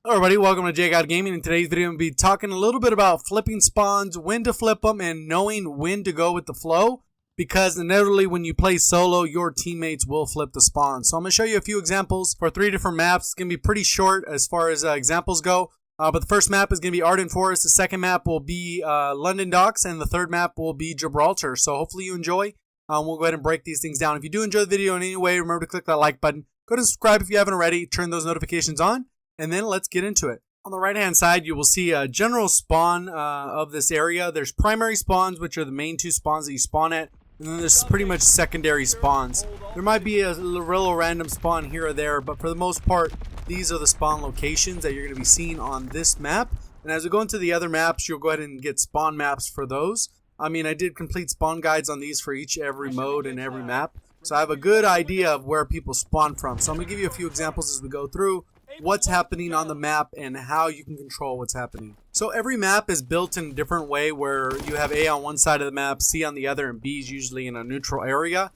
Hello everybody, welcome to JGod Gaming. In today's video, I'm going to be talking a little bit about flipping spawns, when to flip them, and knowing when to go with the flow. Because inevitably when you play solo, your teammates will flip the spawn. So I'm going to show you a few examples for 3 different maps. It's going to be pretty short as far as examples go. But the first map is going to be Ardent Forest, the second map will be London Docks, and the third map will be Gibraltar. So hopefully you enjoy. We'll go ahead and break these things down. If you do enjoy the video in any way, remember to click that like button. Go to subscribe if you haven't already, turn those notifications on. And then let's get into it. On the right hand side, you will see a general spawn of this area. There's primary spawns, which are the main 2 spawns that you spawn at. And then there's pretty much secondary spawns. There might be a little random spawn here or there, but for the most part, these are the spawn locations that you're going to be seeing on this map. And as we go into the other maps, you'll go ahead and get spawn maps for those. I mean, I did complete spawn guides on these for every mode and every map. So I have a good idea of where people spawn from. So I'm going to give you a few examples as we go through what's happening on the map and how you can control what's happening. So every map is built in a different way, where you have A on one side of the map, C on the other, and B is usually in a neutral area.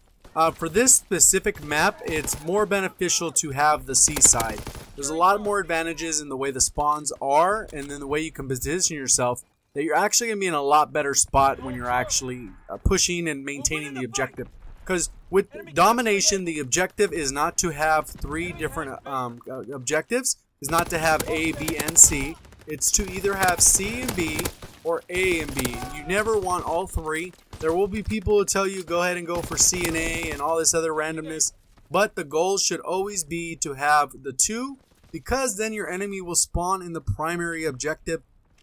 For this specific map, it's more beneficial to have the C side. There's a lot more advantages in the way the spawns are, and then the way you can position yourself, that you're actually going to be in a lot better spot when you're actually pushing and maintaining the objective. Because with domination, the objective is not to have 3 different objectives. It's not to have A, B, and C. It's to either have C and B or A and B. You never want all 3. There will be people who tell you go ahead and go for C and A and all this other randomness. But the goal should always be to have the 2, because then your enemy will spawn in the primary objective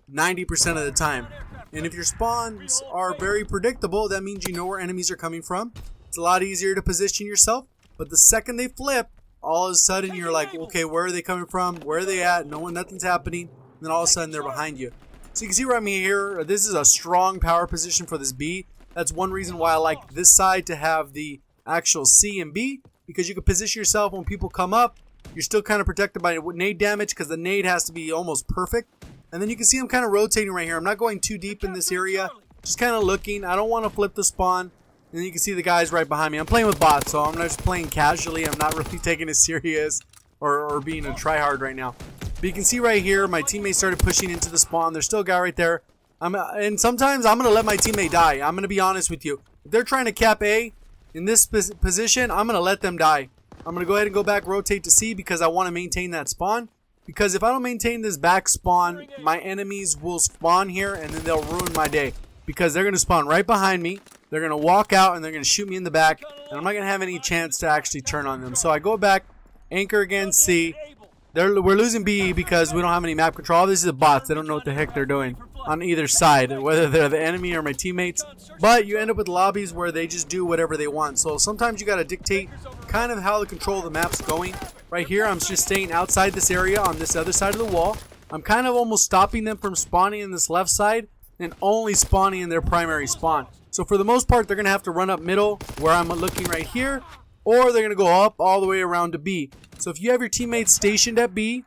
90% of the time. And if your spawns are very predictable, that means you know where enemies are coming from. It's a lot easier to position yourself, but the second they flip, all of a sudden you're like, okay, where are they coming from? Where are they at? Nothing's happening. And then all of a sudden they're behind you. So you can see where I'm here. This is a strong power position for this B. That's one reason why I like this side to have the actual C and B, because you can position yourself when people come up. You're still kind of protected by nade damage, because the nade has to be almost perfect. And then you can see I'm kind of rotating right here. I'm not going too deep in this area, just kind of looking. I don't want to flip the spawn. And then you can see the guys right behind me. I'm playing with bots, so I'm not just playing casually. I'm not really taking it serious or being a tryhard right now. But you can see right here, my teammates started pushing into the spawn. There's still a guy right there. And sometimes I'm going to let my teammate die. I'm going to be honest with you. If they're trying to cap A in this position, I'm going to let them die. I'm going to go ahead and go back, rotate to C, because I want to maintain that spawn. Because if I don't maintain this back spawn, my enemies will spawn here and then they'll ruin my day. Because they're going to spawn right behind me. They're going to walk out and they're going to shoot me in the back. And I'm not going to have any chance to actually turn on them. So I go back, anchor against C. We're losing B because we don't have any map control. All this is bots. They don't know what the heck they're doing on either side, whether they're the enemy or my teammates. But you end up with lobbies where they just do whatever they want. So sometimes you got to dictate kind of how the control of the map's going. Right here, I'm just staying outside this area on this other side of the wall. I'm kind of almost stopping them from spawning in this left side and only spawning in their primary spawn. So for the most part, they're going to have to run up middle where I'm looking right here, or they're going to go up all the way around to B. So if you have your teammates stationed at B,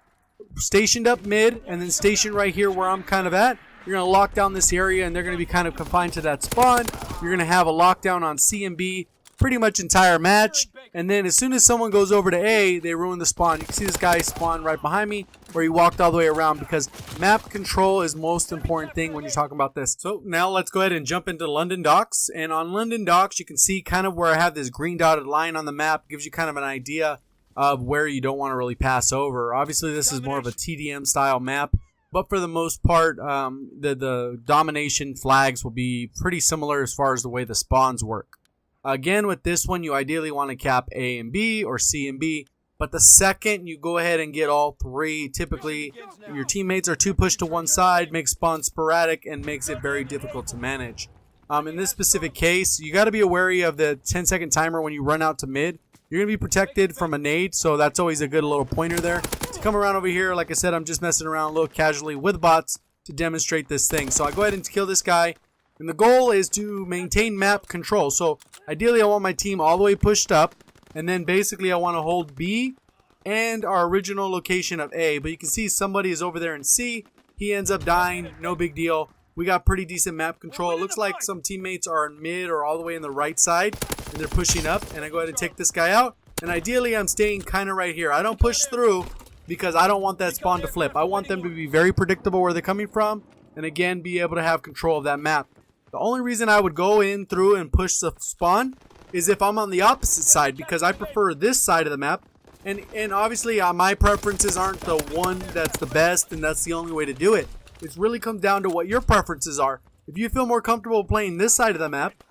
stationed up mid, and then stationed right here where I'm kind of at, you're going to lock down this area and they're going to be kind of confined to that spawn. You're going to have a lockdown on C and B pretty much entire match. And then as soon as someone goes over to A, they ruin the spawn. You can see this guy spawn right behind me where he walked all the way around, because map control is the most important thing when you're talking about this. So now let's go ahead and jump into London Docks. And on London Docks, you can see kind of where I have this green dotted line on the map. Gives you kind of an idea of where you don't want to really pass over. Obviously, this is more of a TDM style map. But for the most part, the domination flags will be pretty similar as far as the way the spawns work. Again, with this one, you ideally want to cap A and B or C and B. But the second you go ahead and get all 3, typically your teammates are too pushed to one side, makes spawn sporadic, and makes it very difficult to manage. In this specific case, you got to be wary of the 10-second timer when you run out to mid. You're going to be protected from a nade, so that's always a good little pointer there. To come around over here, like I said, I'm just messing around a little casually with bots to demonstrate this thing. So I go ahead and kill this guy. And the goal is to maintain map control. So ideally I want my team all the way pushed up. And then basically I want to hold B and our original location of A. But you can see somebody is over there in C. He ends up dying. No big deal. We got pretty decent map control. It looks like some teammates are in mid or all the way in the right side. And they're pushing up. And I go ahead and take this guy out. And ideally I'm staying kind of right here. I don't push through. because I don't want that spawn to flip. I want them to be very predictable where they're coming from, and again, be able to have control of that map. The only reason I would go in through and push the spawn is if I'm on the opposite side, because I prefer this side of the map. And obviously my preferences aren't the one that's the best and that's the only way to do it. It really comes down to what your preferences are. If you feel more comfortable playing this side of the map,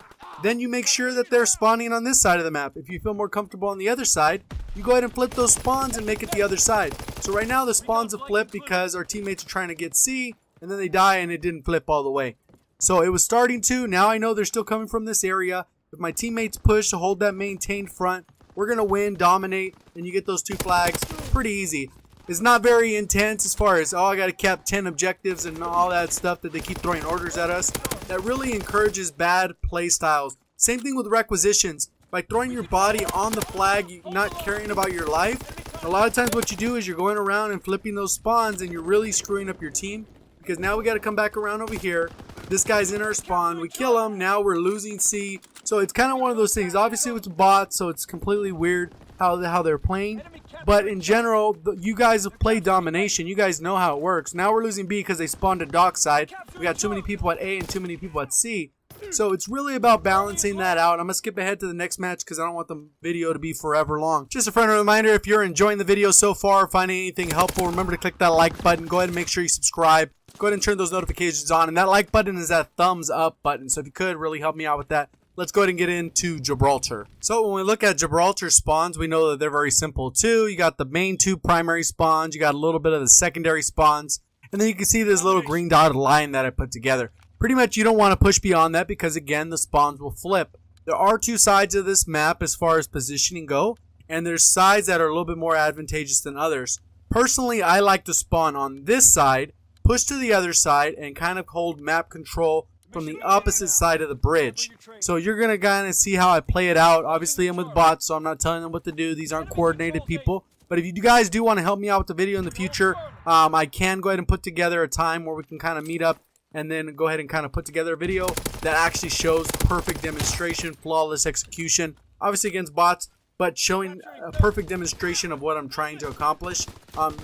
then you make sure that they're spawning on this side of the map. If you feel more comfortable on the other side, you go ahead and flip those spawns and make it the other side. So right now the spawns have flipped because our teammates are trying to get C, and then they die and it didn't flip all the way. So it was starting to. Now I know they're still coming from this area. If my teammates push to hold that maintained front, we're going to win, dominate, and you get those 2 flags pretty easy. It's not very intense as far as, oh, I got to cap 10 objectives and all that stuff that they keep throwing orders at us. That really encourages bad play styles. Same thing with requisitions. By throwing your body on the flag, you're not caring about your life. A lot of times what you do is you're going around and flipping those spawns and you're really screwing up your team. Because now we got to come back around over here. This guy's in our spawn. We kill him. Now we're losing C. So it's kind of one of those things. Obviously it's bots, so it's completely weird how they're playing. But in general, you guys have played domination. You guys know how it works. Now we're losing B because they spawned at dockside. We got too many people at A and too many people at C. So it's really about balancing that out. I'm going to skip ahead to the next match because I don't want the video to be forever long. Just a friendly reminder, if you're enjoying the video so far, finding anything helpful, remember to click that like button. Go ahead and make sure you subscribe. Go ahead and turn those notifications on. And that like button is that thumbs up button. So if you could, really help me out with that. Let's go ahead and get into Gibraltar. So when we look at Gibraltar spawns, we know that they're very simple too. You got the main 2 primary spawns. You got a little bit of the secondary spawns. And then you can see this little green dotted line that I put together. Pretty much you don't want to push beyond that because again, the spawns will flip. There are 2 sides of this map as far as positioning go. And there's sides that are a little bit more advantageous than others. Personally, I like to spawn on this side, push to the other side, and kind of hold map control from the opposite side of the bridge. So you're going to kind of see how I play it out. Obviously, I'm with bots, so I'm not telling them what to do. These aren't coordinated people. But if you guys do want to help me out with the video in the future, I can go ahead and put together a time where we can kind of meet up and then go ahead and kind of put together a video that actually shows perfect demonstration, flawless execution. Obviously against bots, but showing a perfect demonstration of what I'm trying to accomplish.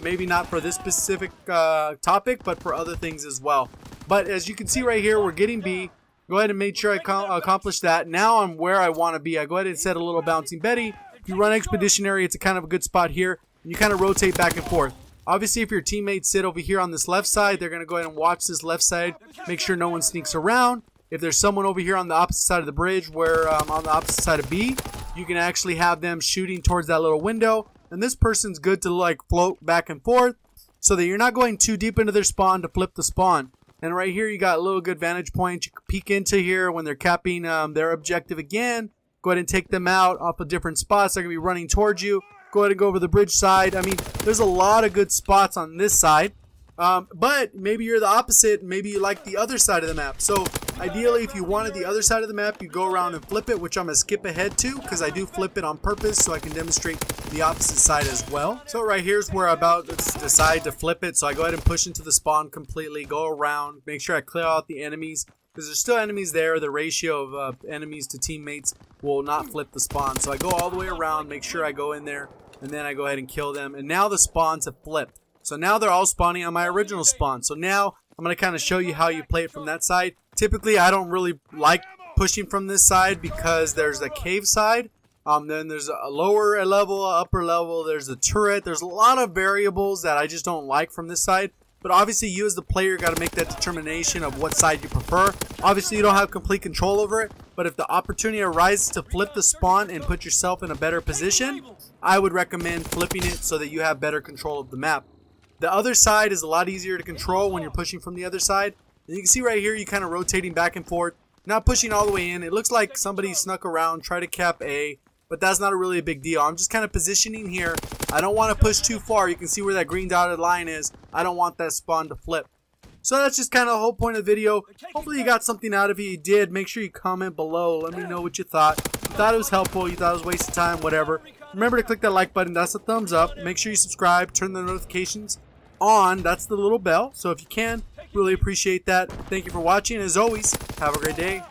Maybe not for this specific topic, but for other things as well. But as you can see right here, we're getting B. Go ahead and make sure I accomplish that. Now I'm where I want to be. I go ahead and set a little bouncing Betty. If you run Expeditionary, it's a kind of a good spot here. And you kind of rotate back and forth. Obviously, if your teammates sit over here on this left side, they're going to go ahead and watch this left side. Make sure no one sneaks around. If there's someone over here on the opposite side of the bridge, where on the opposite side of B, you can actually have them shooting towards that little window. And this person's good to like float back and forth so that you're not going too deep into their spawn to flip the spawn. And right here, you got a little good vantage point. You can peek into here when they're capping their objective again. Go ahead and take them out off of different spots. They're going to be running towards you. Go ahead and go over the bridge side. I mean, there's a lot of good spots on this side. But maybe you're the opposite. Maybe you like the other side of the map. So ideally, if you wanted the other side of the map, you go around and flip it, which I'm going to skip ahead to because I do flip it on purpose so I can demonstrate the opposite side as well. So right here's where I about decide to flip it. So I go ahead and push into the spawn completely, go around, make sure I clear out the enemies because there's still enemies there. The ratio of enemies to teammates will not flip the spawn. So I go all the way around, make sure I go in there, and then I go ahead and kill them. And now the spawns have flipped. So now they're all spawning on my original spawn. So now I'm going to kind of show you how you play it from that side. Typically, I don't really like pushing from this side because there's a cave side. Then there's a lower level, upper level. There's a turret. There's a lot of variables that I just don't like from this side. But obviously, you as the player got to make that determination of what side you prefer. Obviously, you don't have complete control over it. But if the opportunity arises to flip the spawn and put yourself in a better position, I would recommend flipping it so that you have better control of the map. The other side is a lot easier to control when you're pushing from the other side. And you can see right here, you kind of rotating back and forth, not pushing all the way in. It looks like somebody snuck around, tried to cap A, but that's not really a big deal. I'm just kind of positioning here. I don't want to push too far. You can see where that green dotted line is. I don't want that spawn to flip. So that's just kind of the whole point of the video. Hopefully you got something out of it. You did. Make sure you comment below. Let me know what you thought. You thought it was helpful. You thought it was a waste of time, whatever. Remember to click that like button. That's a thumbs up. Make sure you subscribe. Turn the notifications on. That's the little bell. So if you can, really appreciate that. Thank you for watching. As always, have a great day.